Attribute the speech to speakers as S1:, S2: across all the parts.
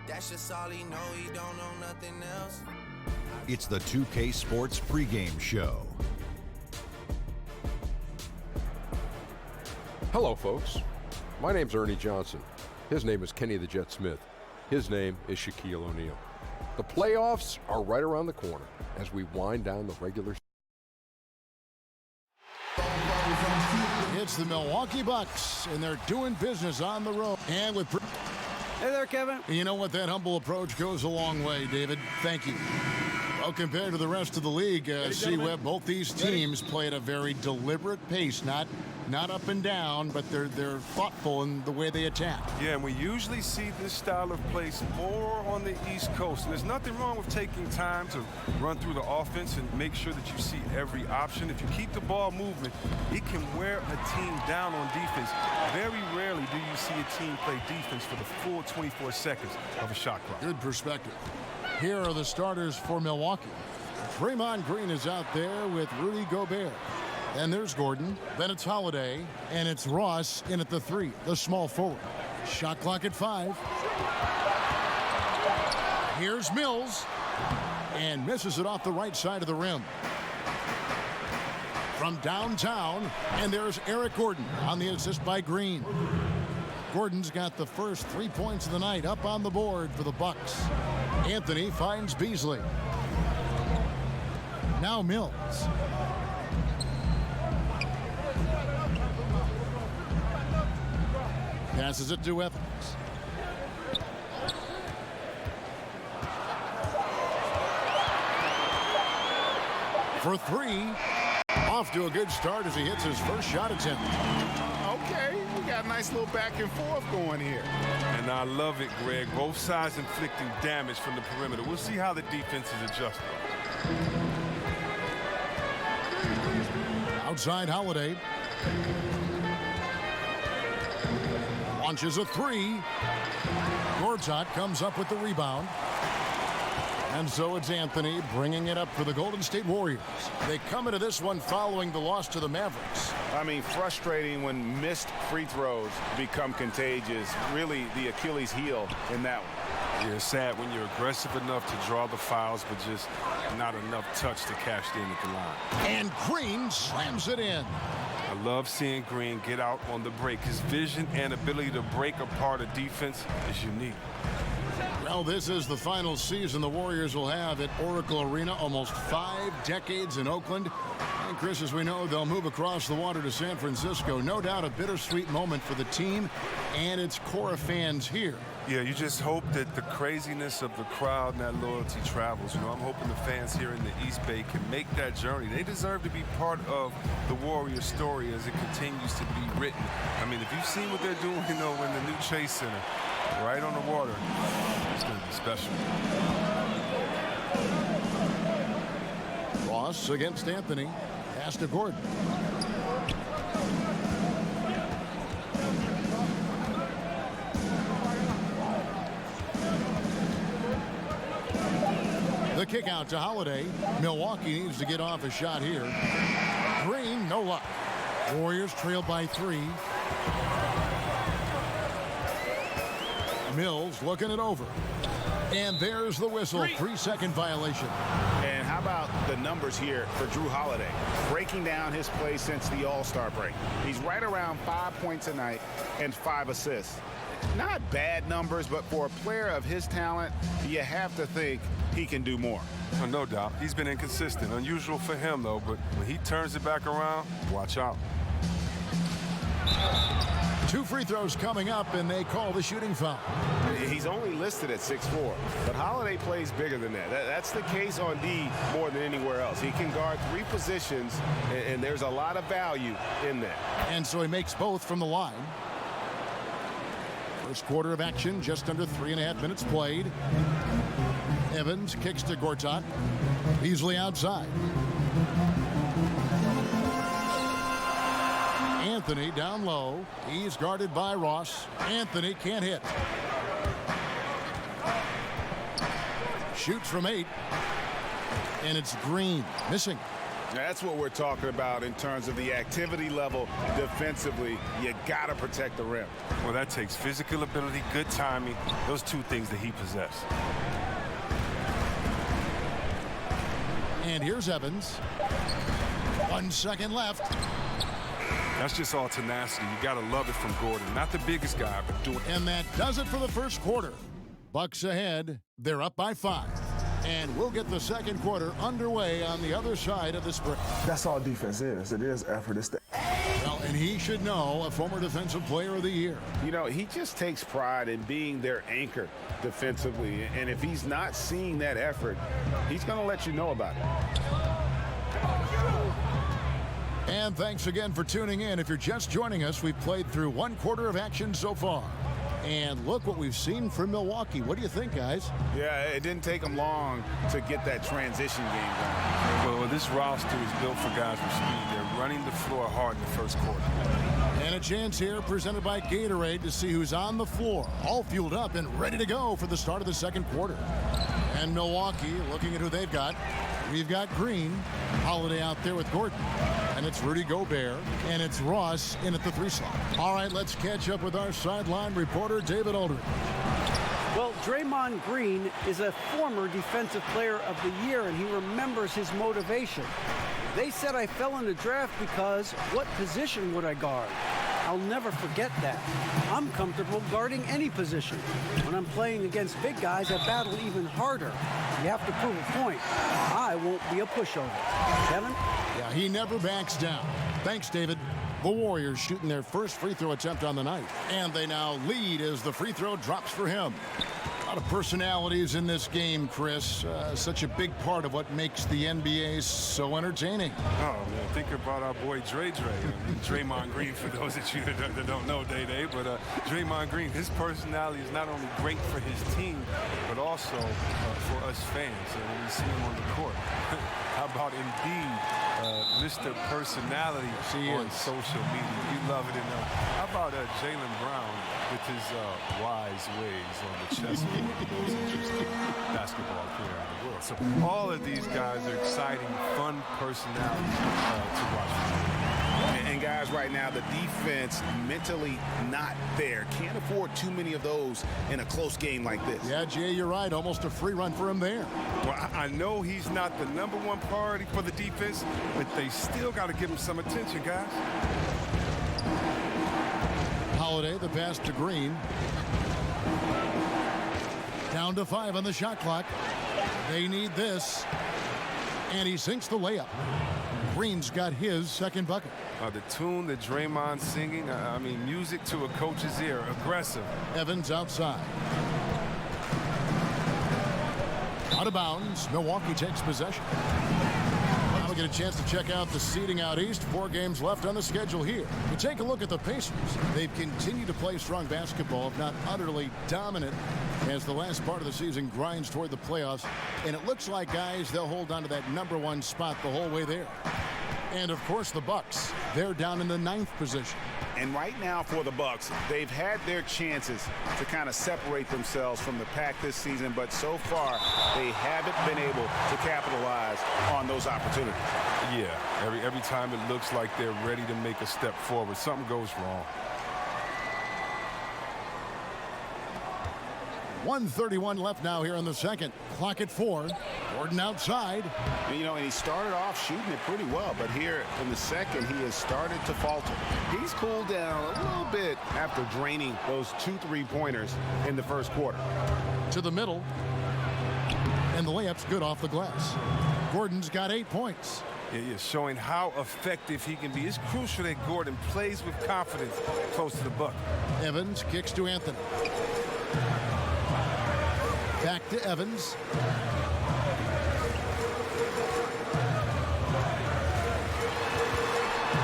S1: That's just all he know, he don't know nothing else.
S2: It's the 2K Sports pregame show.
S3: Hello, folks. My name's Ernie Johnson. His name is Kenny the Jet Smith. His name is Shaquille O'Neal. The playoffs are right around the corner as we wind down the regular season.
S4: It's the Milwaukee Bucks, and they're doing business on the road. And with...
S5: Hey there, Kevin.
S4: You know what? That humble approach goes a long way, David. Thank you. Well, compared to the rest of the league, C-Web, both these teams play at a very deliberate pace, not up and down, but they're thoughtful in the way they attack.
S6: Yeah, and we usually see this style of play more on the East Coast. And there's nothing wrong with taking time to run through the offense and make sure that you see every option. If you keep the ball moving, it can wear a team down on defense. Very rarely do you see a team play defense for the full 24 seconds of a shot clock.
S4: Good perspective. Here are the starters for Milwaukee. Draymond Green is out there with Rudy Gobert. And there's Gordon. Then it's Holiday. And it's Ross in at the 3, the small forward. Shot clock at 5. Here's Mills. And misses it off the right side of the rim. From downtown. And there's Eric Gordon on the assist by Green. Gordon's got the first 3 points of the night up on the board for the Bucks. Anthony finds Beasley. Now Mills. Passes it to Evans. For 3. Off to a good start as he hits his first shot attempt.
S7: Okay, we got a nice little back and forth going here.
S6: And I love it, Greg. Both sides inflicting damage from the perimeter. We'll see how the defense is adjusting.
S4: Outside Holiday. Launches a 3. Gortat comes up with the rebound. And so it's Anthony bringing it up for the Golden State Warriors. They come into this one following the loss to the Mavericks.
S7: I mean, frustrating when missed free throws become contagious. Really the Achilles heel in that one.
S6: Yeah, it's sad when you're aggressive enough to draw the fouls, but just not enough touch to cash in at the line.
S4: And Green slams it in.
S6: I love seeing Green get out on the break. His vision and ability to break apart a defense is unique.
S4: Well, this is the final season the Warriors will have at Oracle Arena. Almost 5 decades in Oakland. And Chris, as we know, they'll move across the water to San Francisco. No doubt a bittersweet moment for the team and its core of fans here.
S6: Yeah, you just hope that the craziness of the crowd and that loyalty travels. You know, I'm hoping the fans here in the East Bay can make that journey. They deserve to be part of the Warriors story as it continues to be written. I mean, if you've seen what they're doing, you know, in the new Chase Center, right on the water, it's going to be special.
S4: Ross against Anthony. Pass to Gordon. The kick out to Holiday. Milwaukee needs to get off a shot here. Green, no luck. Warriors trail by 3. Mills looking it over. And there's the whistle. 3-second violation.
S7: And how about the numbers here for Drew Holiday? Breaking down his play since the All-Star break. He's right around 5 points a night and 5 assists. Not bad numbers, but for a player of his talent, you have to think he can do more.
S6: Oh, no doubt. He's been inconsistent. Unusual for him, though, but when he turns it back around, watch out.
S4: 2 free throws coming up, and they call the shooting foul.
S7: He's only listed at 6'4", but Holiday plays bigger than that. That's the case on D more than anywhere else. He can guard 3 positions, and there's a lot of value in that.
S4: And so he makes both from the line. First quarter of action, just under 3.5 minutes played. Evans kicks to Gortat. Beasley outside. Anthony down low. He's guarded by Ross. Anthony can't hit. Shoots from 8. And it's Green missing.
S7: That's what we're talking about in terms of the activity level defensively. You got to protect the rim.
S6: Well, that takes physical ability, good timing, those two things that he possesses.
S4: And here's Evans. 1 second left.
S6: That's just all tenacity. You got to love it from Gordon. Not the biggest guy, but doing it.
S4: And that does it for the first quarter. Bucks ahead. They're up by 5. And we'll get the second quarter underway on the other side of this break.
S5: That's all defense is. It is effort. It's the
S4: Well, and he should know, a former Defensive Player of the Year.
S7: You know, he just takes pride in being their anchor defensively. And if he's not seeing that effort, he's going to let you know about it.
S4: And thanks again for tuning in. If you're just joining us, we've played through 1 quarter of action so far. And look what we've seen from Milwaukee. What do you think, guys?
S7: Yeah, it didn't take them long to get that transition game going.
S6: Well, this roster is built for guys with speed. They're running the floor hard in the first quarter.
S4: And a chance here presented by Gatorade to see who's on the floor, all fueled up and ready to go for the start of the second quarter. And Milwaukee, looking at who they've got, we've got Green, Holiday out there with Gordon, and it's Rudy Gobert, and it's Ross in at the 3 slot. All right, let's catch up with our sideline reporter, David Aldridge.
S8: Well, Draymond Green is a former Defensive Player of the Year, and he remembers his motivation. They said I fell in the draft because what position would I guard? I'll never forget that. I'm comfortable guarding any position. When I'm playing against big guys, I battle even harder. You have to prove a point. I won't be a pushover. Kevin?
S4: Yeah, he never backs down. Thanks, David. The Warriors shooting their first free throw attempt on the night. And they now lead as the free throw drops for him. A lot of personalities in this game, Chris. Such a big part of what makes the NBA so entertaining.
S6: Oh, man, think about our boy Dre. Draymond Green, for those of you that don't know Day, but Draymond Green, his personality is not only great for his team, but also for us fans when we see him on the court. How about Embiid, Mr. Personality on social media? You love it. And how about Jaylen Brown with his wise ways on the chessboard? Most interesting basketball player in the world. So all of these guys are exciting, fun personalities to watch.
S7: And guys, right now, the defense mentally not there. Can't afford too many of those in a close game like this.
S4: Yeah, Jay, you're right. Almost a free run for him there.
S6: Well, I know he's not the #1 priority for the defense, but they still got to give him some attention, guys.
S4: Holiday, the pass to Green. Down to 5 on the shot clock. They need this. And he sinks the layup. Green's got his second bucket.
S6: The tune that Draymond's singing, I mean, music to a coach's ear, aggressive.
S4: Evans outside. Out of bounds. Milwaukee takes possession. Now we get a chance to check out the seeding out east. 4 games left on the schedule here. We take a look at the Pacers. They've continued to play strong basketball, if not utterly dominant, as the last part of the season grinds toward the playoffs. And it looks like, guys, they'll hold on to that #1 spot the whole way there. And, of course, the Bucks. They're down in the 9th position.
S7: And right now for the Bucks, they've had their chances to kind of separate themselves from the pack this season, but so far they haven't been able to capitalize on those opportunities.
S6: Yeah, every time it looks like they're ready to make a step forward, something goes wrong.
S4: 1:31 left now here in the second. Clock at 4. Gordon outside.
S7: You know, and he started off shooting it pretty well, but here in the second, he has started to falter. He's cooled down a little bit after draining those 2 3-pointers in the first quarter.
S4: To the middle. And the layup's good off the glass. Gordon's got 8 points.
S6: Yeah, showing how effective he can be. It's crucial that Gordon plays with confidence close to the bucket.
S4: Evans kicks to Anthony. Back to Evans.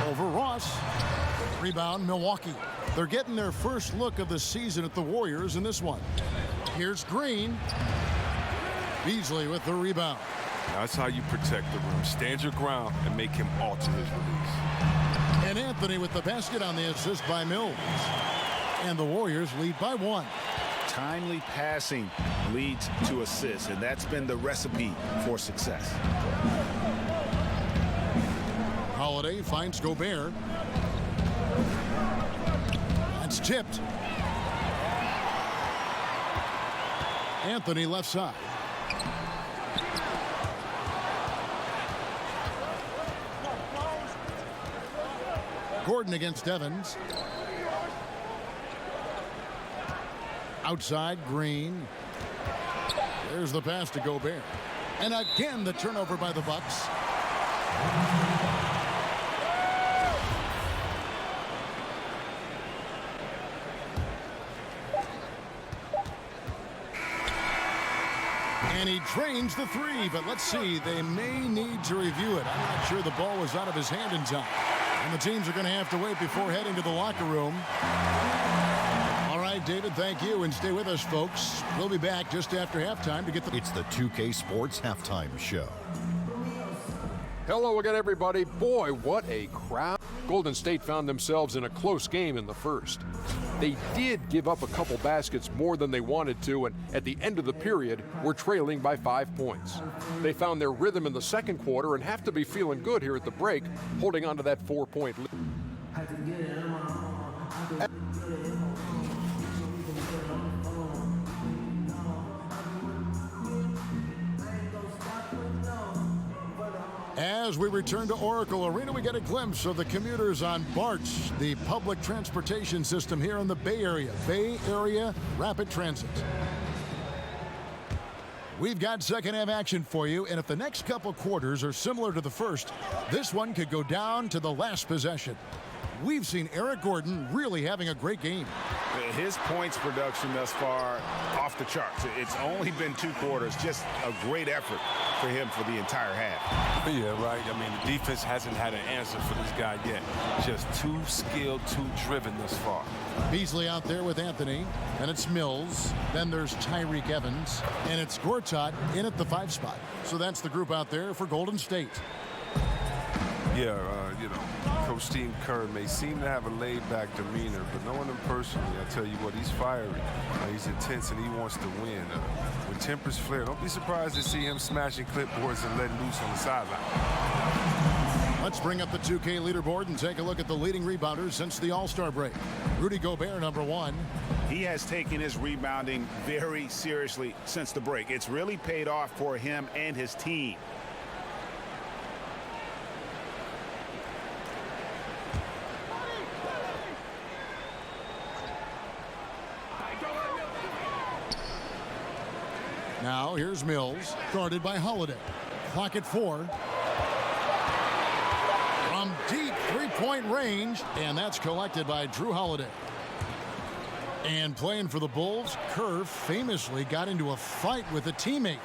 S4: Over Ross. Rebound, Milwaukee. They're getting their first look of the season at the Warriors in this one. Here's Green. Beasley with the rebound.
S6: Now that's how you protect the rim. Stand your ground and make him alter his release.
S4: And Anthony with the basket on the assist by Mills. And the Warriors lead by 1.
S7: Timely passing leads to assists, and that's been the recipe for success.
S4: Holiday finds Gobert. That's tipped. Anthony left side. Gordon against Evans. Outside, Green. There's the pass to Gobert. And again, the turnover by the Bucks. And he drains the three, but let's see, they may need to review it. I'm not sure the ball was out of his hand in time. And the teams are going to have to wait before heading to the locker room. All right, David, thank you, and stay with us, folks. We'll be back just after halftime to get the...
S2: It's the 2K Sports Halftime Show.
S3: Hello again, everybody. Boy, what a crowd. Golden State found themselves in a close game in the first. They did give up a couple baskets more than they wanted to, and at the end of the period, were trailing by 5 points. They found their rhythm in the second quarter and have to be feeling good here at the break, holding on to that 4-point lead.
S4: As we return to Oracle Arena, we get a glimpse of the commuters on BARTS, the public transportation system here in the Bay Area. Bay Area Rapid Transit. We've got second half action for you, and if the next couple quarters are similar to the first, this one could go down to the last possession. We've seen Eric Gordon really having a great game.
S7: His points production thus far off the charts. It's only been 2 quarters. Just a great effort for him for the entire half.
S6: Yeah, right. I mean, the defense hasn't had an answer for this guy yet. Just too skilled, too driven thus far.
S4: Beasley out there with Anthony, and it's Mills. Then there's Tyreek Evans, and it's Gortat in at the 5 spot. So that's the group out there for Golden State.
S6: Yeah, you know, Coach Steve Kerr may seem to have a laid-back demeanor, but knowing him personally, I tell you what, he's fiery. He's intense, and he wants to win. When tempers flare, don't be surprised to see him smashing clipboards and letting loose on the sideline.
S4: Let's bring up the 2K leaderboard and take a look at the leading rebounders since the All-Star break. Rudy Gobert, number 1.
S7: He has taken his rebounding very seriously since the break. It's really paid off for him and his team.
S4: Now here's Mills, guarded by Holiday. Clock at 4. From deep three-point range, and that's collected by Drew Holiday. And playing for the Bulls, Kerr famously got into a fight with a teammate,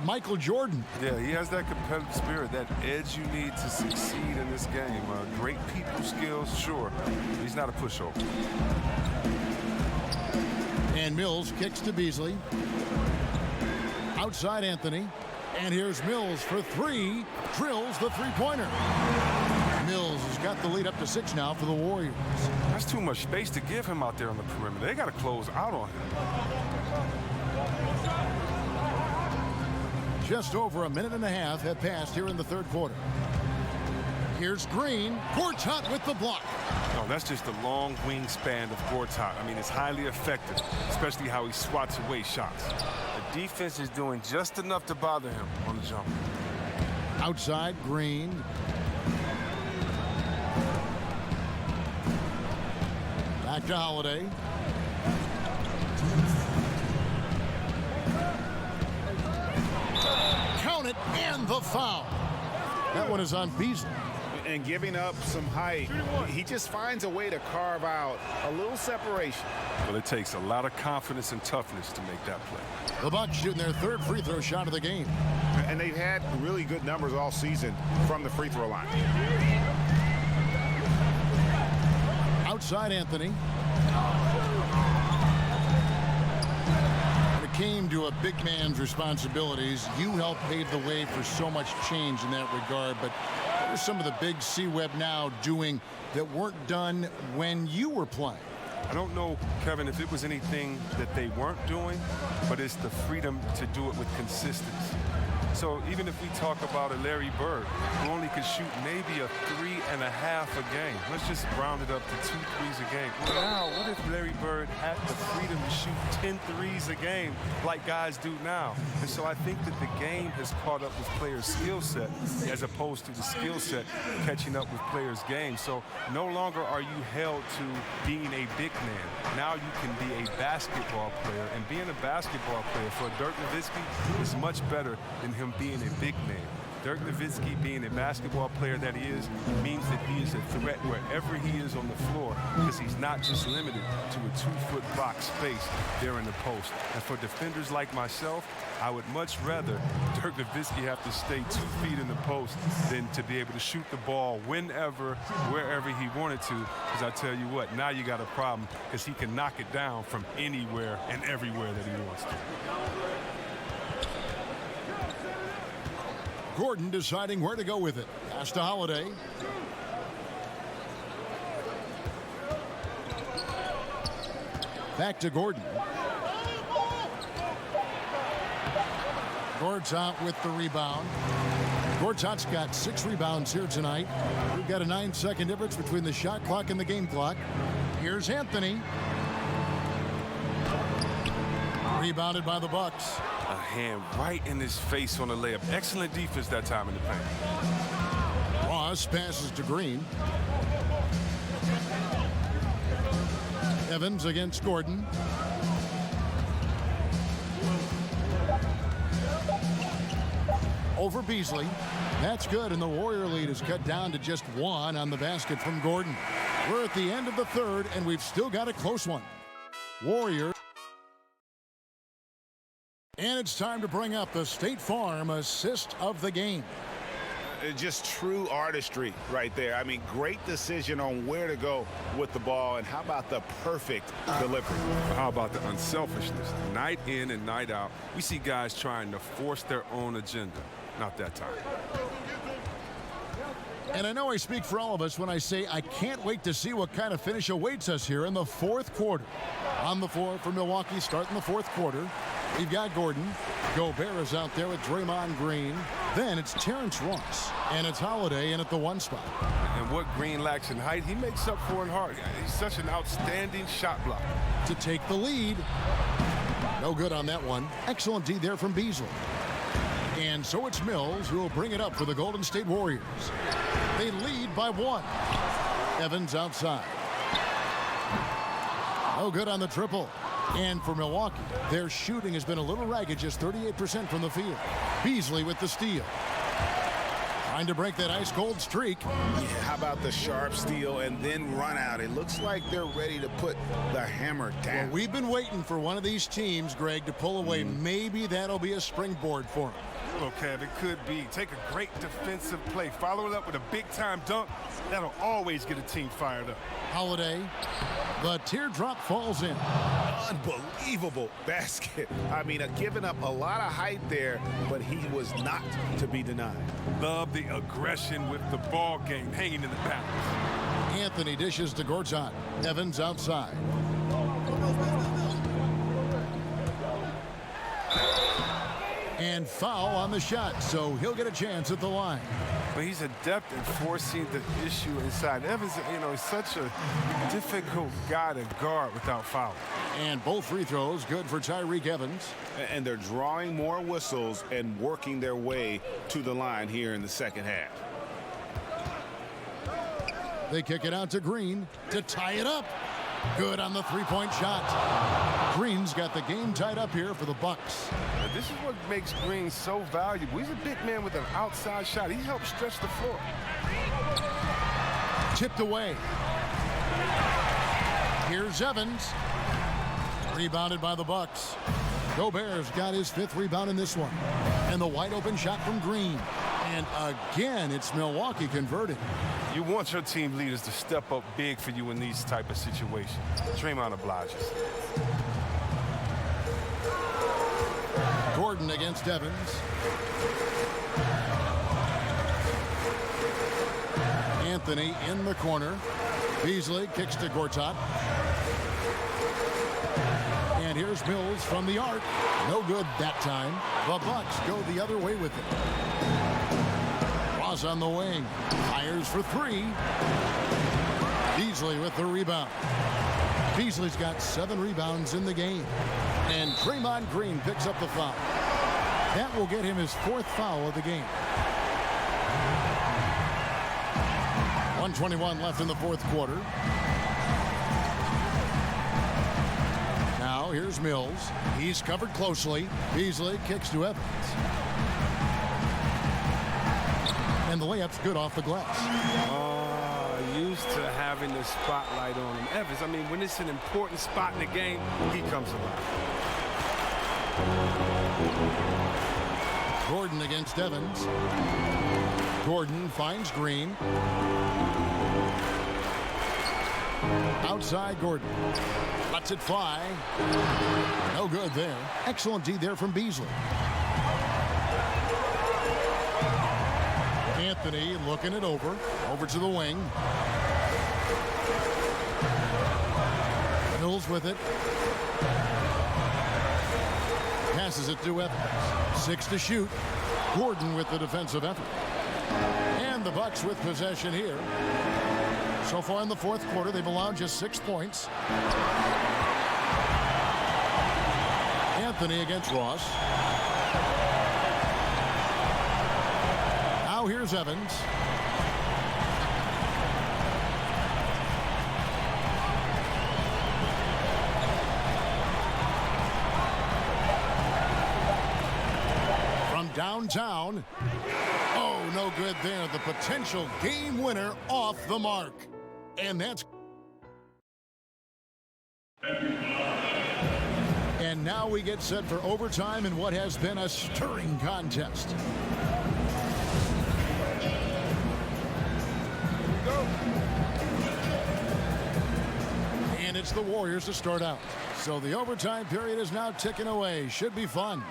S4: Michael Jordan.
S6: Yeah, he has that competitive spirit, that edge you need to succeed in this game. Great people skills, sure. He's not a pushover.
S4: And Mills kicks to Beasley. Outside Anthony. And here's Mills for 3. Drills the three-pointer. Mills has got the lead up to 6 now for the Warriors.
S6: That's too much space to give him out there on the perimeter. They got to close out on him.
S4: Just over a minute and a half have passed here in the third quarter. Here's Green. Gortat with the block.
S6: No, that's just the long wingspan of Gortat. I mean, it's highly effective, especially how he swats away shots. The defense is doing just enough to bother him on the jump.
S4: Outside, Green. Back to Holiday. Count it, and the foul. That one is on Beasley.
S7: And giving up some height, he just finds a way to carve out a little separation.
S6: Well, it takes a lot of confidence and toughness to make that play.
S4: The Bucks shooting their third free throw shot of the game.
S7: And they've had really good numbers all season from the free throw line.
S4: Outside Anthony. When it came to a big man's responsibilities, you helped pave the way for so much change in that regard. But what are some of the big C-Web now doing that weren't done when you were playing?
S6: I don't know, Kevin, if it was anything that they weren't doing, but it's the freedom to do it with consistency. So even if we talk about a Larry Bird who only could shoot maybe a 3.5 a game, let's just round it up to 2 threes a game. Well, now, what if Larry Bird had the freedom to shoot 10 threes a game like guys do now? And so I think that the game has caught up with players' skill set as opposed to the skill set catching up with players' game. So no longer are you held to being a big man. Now you can be a basketball player, and being a basketball player for Dirk Nowitzki is much better than him being a big man. Dirk Nowitzki, being a basketball player that he is, means that he is a threat wherever he is on the floor, because he's not just limited to a 2-foot box space there in the post. And for defenders like myself, I would much rather Dirk Nowitzki have to stay 2 feet in the post than to be able to shoot the ball whenever, wherever he wanted to. Because I tell you what, now you got a problem, because he can knock it down from anywhere and everywhere that he wants to.
S4: Gordon deciding where to go with it. Pass to Holiday. Back to Gordon. Gortat with the rebound. Gortat's got 6 rebounds here tonight. We've got a 9-second difference between the shot clock and the game clock. Here's Anthony. Rebounded by the Bucks.
S6: A hand right in his face on the layup. Excellent defense that time in the paint.
S4: Ross passes to Green. Evans against Gordon. Over Beasley. That's good, and the Warrior lead is cut down to just 1 on the basket from Gordon. We're at the end of the third, and we've still got a close one. Warriors. And it's time to bring up the State Farm assist of the game.
S7: Just true artistry right there. I mean, great decision on where to go with the ball, and how about the perfect delivery?
S6: How about the unselfishness? Night in and night out, we see guys trying to force their own agenda. Not that time.
S4: And I know I speak for all of us when I say I can't wait to see what kind of finish awaits us here in the fourth quarter. On the floor for Milwaukee starting the fourth quarter, we've got Gordon. Gobert is out there with Draymond Green. Then it's Terrence Ross, and it's Holiday in at the 1 spot.
S6: And what Green lacks in height, he makes up for in heart. He's such an outstanding shot blocker.
S4: To take the lead. No good on that one. Excellent D there from Beasley. And so it's Mills who will bring it up for the Golden State Warriors. They lead by 1. Evans outside. No good on the triple. And for Milwaukee, their shooting has been a little ragged, just 38% from the field. Beasley with the steal. Trying to break that ice-cold streak.
S7: Yeah, how about the sharp steal and then run out? It looks like they're ready to put the hammer down.
S4: Well, we've been waiting for one of these teams, Greg, to pull away. Maybe that'll be a springboard for them.
S6: Well, Kev, it could be. Take a great defensive play, follow it up with a big-time dunk. That'll always get a team fired up.
S4: Holiday. The teardrop falls in.
S7: Unbelievable basket. I mean, giving up a lot of height there, but he was not to be denied.
S6: Love the aggression with the ball game hanging in the balance.
S4: Anthony dishes to Gortat. Evans outside. And foul on the shot, so he'll get a chance at the line.
S6: But he's adept at forcing the issue inside. Evans, you know, is such a difficult guy to guard without fouling.
S4: And both free throws good for Tyreke Evans.
S7: And they're drawing more whistles and working their way to the line here in the second half.
S4: They kick it out to Green to tie it up. Good on the three-point shot. Green's got the game tied up here for the Bucks.
S6: Now, this is what makes Green so valuable. He's a big man with an outside shot. He helps stretch the floor.
S4: Tipped away. Here's Evans. Rebounded by the Bucks. Gobert's got his 5th rebound in this one. And the wide open shot from Green. And again, it's Milwaukee converted.
S6: You want your team leaders to step up big for you in these type of situations. Draymond obliges.
S4: Gordon against Evans. Anthony in the corner. Beasley kicks to Gortat. And here's Mills from the arc. No good that time. The Bucks go the other way with it. Ross on the wing. Fires for three. Beasley with the rebound. Beasley's got 7 rebounds in the game. And Draymond Green picks up the foul. That will get him his 4th foul of the game. 1:21 left in the 4th quarter. Now here's Mills. He's covered closely. Beasley kicks to Evans. And the layup's good off the glass.
S6: Used to having the spotlight on him. Evans, I mean, when it's an important spot in the game, he comes alive.
S4: Gordon against Evans. Gordon finds Green. Outside Gordon. Lets it fly. No good there. Excellent D there from Beasley. Anthony looking it over. Over to the wing. Mills with it. Passes it to Evans. 6 to shoot. Gordon with the defensive effort. And the Bucks with possession here. So far in the 4th quarter, they've allowed just 6 points. Anthony against Ross. Now here's Evans. From downtown. Oh, no good there. The potential game winner off the mark. And that's... And now we get set for overtime in what has been a stirring contest. And it's the Warriors to start out. So the overtime period is now ticking away. Should be fun.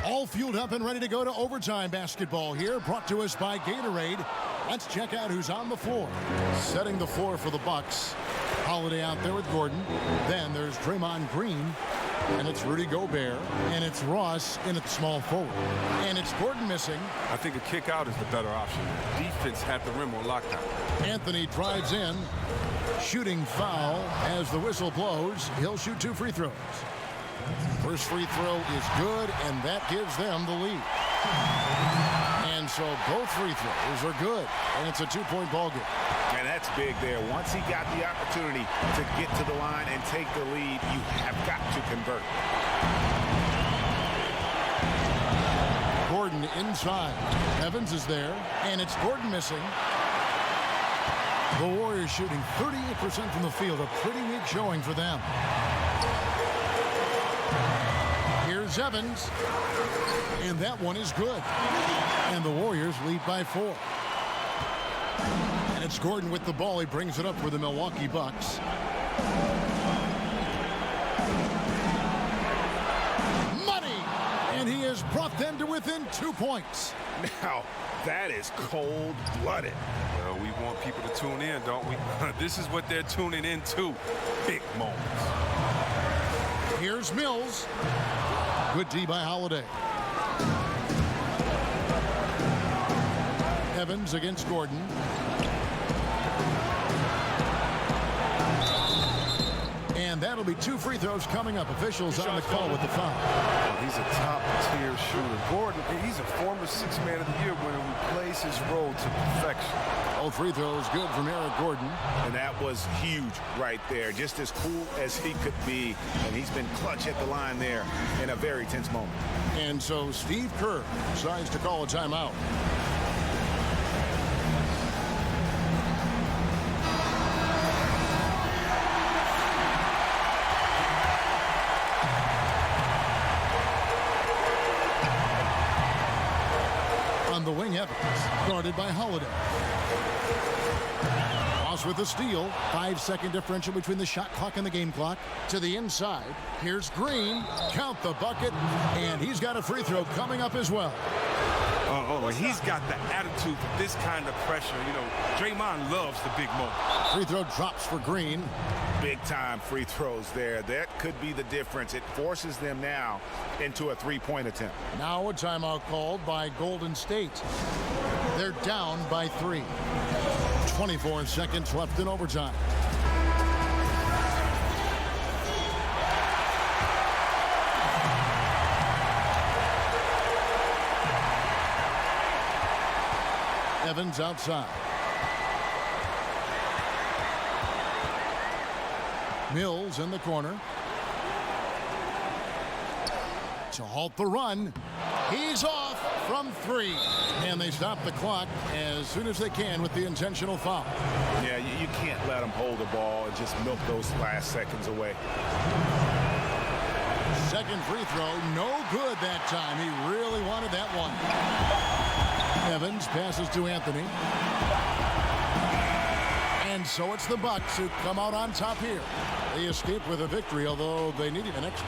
S4: All fueled up and ready to go to overtime basketball here, brought to us by Gatorade. Let's check out who's on the floor. Setting the floor for the Bucks. Holiday out there with Gordon. Then there's Draymond Green. And it's Rudy Gobert. And it's Ross in at the small forward. And it's Gordon missing.
S6: I think a kick out is the better option. Defense had the rim on lockdown.
S4: Anthony drives in. Shooting foul as the whistle blows. He'll shoot 2 free throws. First free throw is good, and that gives them the lead. And so both free throws are good, and it's a 2-point ball game.
S7: And that's big there. Once he got the opportunity to get to the line and take the lead, you have got to convert.
S4: Gordon inside. Evans is there, and it's Gordon missing. The Warriors shooting 38% from the field, a pretty weak showing for them. Here's Evans, and that one is good. And the Warriors lead by 4. And it's Gordon with the ball. He brings it up for the Milwaukee Bucks. Money! And he has brought them to within 2 points.
S7: Now, that is cold-blooded.
S6: Well, we want people to tune in, don't we? This is what they're tuning into. Big moments.
S4: Here's Mills. Good D by Holiday. Evans against Gordon. And that'll be 2 free throws coming up. Officials on the call with the foul.
S6: Well, he's a top-tier shooter. Gordon, he's a former 6th Man of the Year winner who plays his role to perfection.
S4: All free throws good from Eric Gordon.
S7: And that was huge right there. Just as cool as he could be. And he's been clutch at the line there in a very tense moment.
S4: And so Steve Kerr decides to call a timeout. On the wing, Evans, guarded by Holiday. Ross with the steal. 5-second differential between the shot clock and the game clock. To the inside. Here's Green. Count the bucket. And he's got a free throw coming up as well.
S6: He's got the attitude for this kind of pressure. You know, Draymond loves the big moment.
S4: Free throw drops for Green.
S7: Big-time free throws there. That could be the difference. It forces them now into a three-point attempt.
S4: Now a timeout called by Golden State. They're down by 3. 24 seconds left in overtime. Evans outside. Mills in the corner. To halt the run. He's off from 3. And they stop the clock as soon as they can with the intentional foul.
S7: Yeah, you can't let them hold the ball and just milk those last seconds away.
S4: Second free throw, no good that time. He really wanted that one. Evans passes to Anthony. And so it's the Bucks who come out on top here. They escaped with a victory, although they needed an extra.